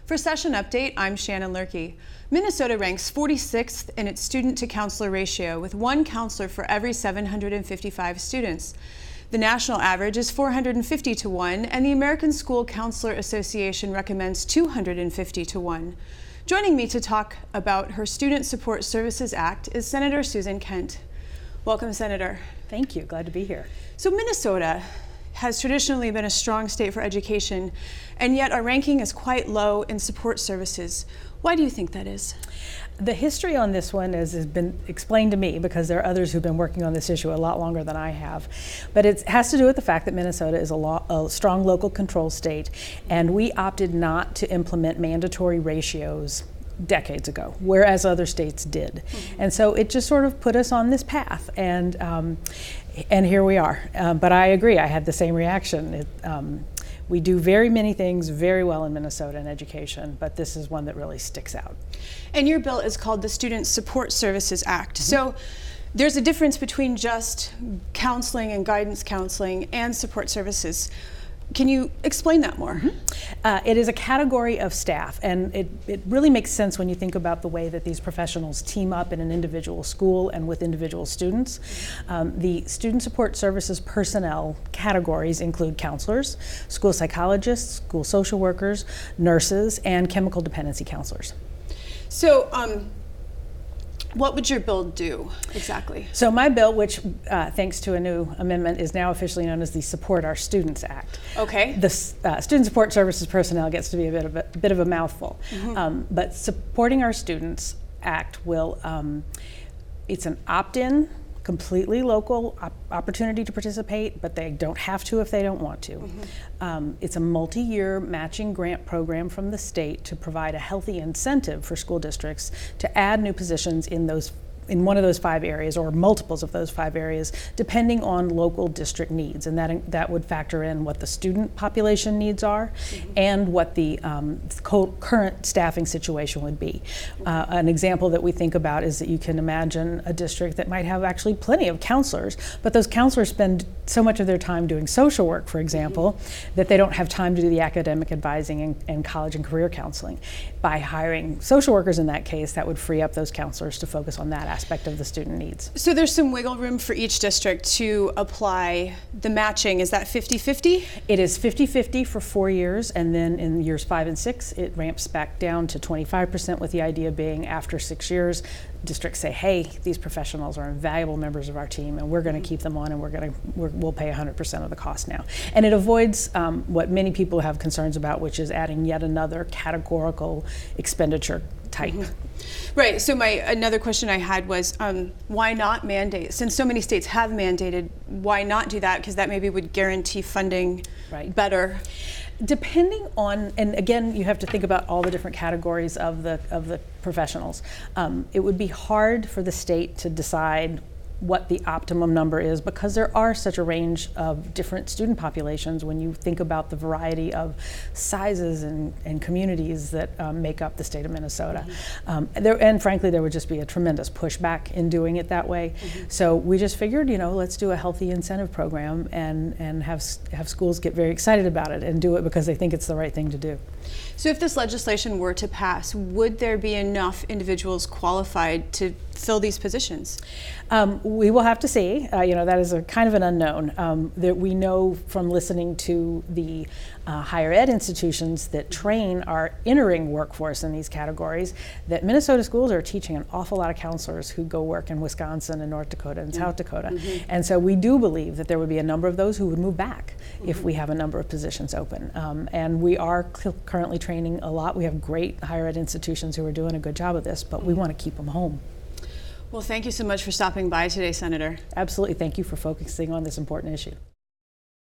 For Session Update, I'm Shannon Loerke. Minnesota ranks 46th in its student-to-counselor ratio, with one counselor for every 755 students. The national average is 450 to 1, and the American School Counselor Association recommends 250 to 1. Joining me to talk about her Student Support Services Act is Senator Susan Kent. Welcome, Senator. Thank you. Glad to be here. So Minnesota has traditionally been a strong state for education, and yet our ranking is quite low in support services. Why do you think that is? The history on this one has been explained to me because there are others who've been working on this issue a lot longer than I have. But it has to do with the fact that Minnesota is a strong local control state, and we opted not to implement mandatory ratios decades ago, whereas other states did. And so it just sort of put us on this path, and here we are. But I agree, I had the same reaction. We do very many things very well in Minnesota in education, but this is one that really sticks out. And your bill is called the Student Support Services Act. So there's a difference between just counseling and guidance counseling and support services. Can you explain that more? It is a category of staff, and it really makes sense when you think about the way that these professionals team up in an individual school and with individual students. The student support services personnel categories include counselors, school psychologists, school social workers, nurses, and chemical dependency counselors. So, what would your bill do exactly? So my bill, which thanks to a new amendment is now officially known as the Support Our Students Act. Okay. The Student Support Services personnel gets to be a bit of a mouthful. But Supporting Our Students Act will, it's an opt-in, completely local opportunity to participate, but they don't have to if they don't want to. It's a multi-year matching grant program from the state to provide a healthy incentive for school districts to add new positions in one of those 5 areas or multiples of those 5 areas, depending on local district needs. And that would factor in what the student population needs are and what the current staffing situation would be. An example that we think about is that you can imagine a district that might have actually plenty of counselors, but those counselors spend so much of their time doing social work, for example, that they don't have time to do the academic advising and college and career counseling. By hiring social workers in that case, that would free up those counselors to focus on that aspect of the student needs. So there's some wiggle room for each district to apply the matching. Is that 50-50? It is 50-50 for 4 years, and then in years 5 and 6, it ramps back down to 25%, with the idea being after 6 years, districts say, hey, these professionals are invaluable members of our team, and we're going to keep them on, and we'll pay 100% of the cost now. And it avoids what many people have concerns about, which is adding yet another categorical expenditure type. Right, so another question I had was, why not mandate? Since so many states have mandated, why not do that? Because that maybe would guarantee funding better. Depending on, and again, you have to think about all the different categories of the professionals. It would be hard for the state to decide what the optimum number is, because there are such a range of different student populations when you think about the variety of sizes and communities that make up the state of Minnesota. And frankly, there would just be a tremendous pushback in doing it that way. So we just figured, let's do a healthy incentive program and have schools get very excited about it and do it because they think it's the right thing to do. So if this legislation were to pass, would there be enough individuals qualified to fill these positions? We will have to see. That is a kind of an unknown. That we know from listening to the higher ed institutions that train our entering workforce in these categories, that Minnesota schools are teaching an awful lot of counselors who go work in Wisconsin and North Dakota and South Dakota. And so we do believe that there would be a number of those who would move back if we have a number of positions open. And we are currently training a lot. We have great higher ed institutions who are doing a good job of this, but we want to keep them home. Well, thank you so much for stopping by today, Senator. Absolutely. Thank you for focusing on this important issue.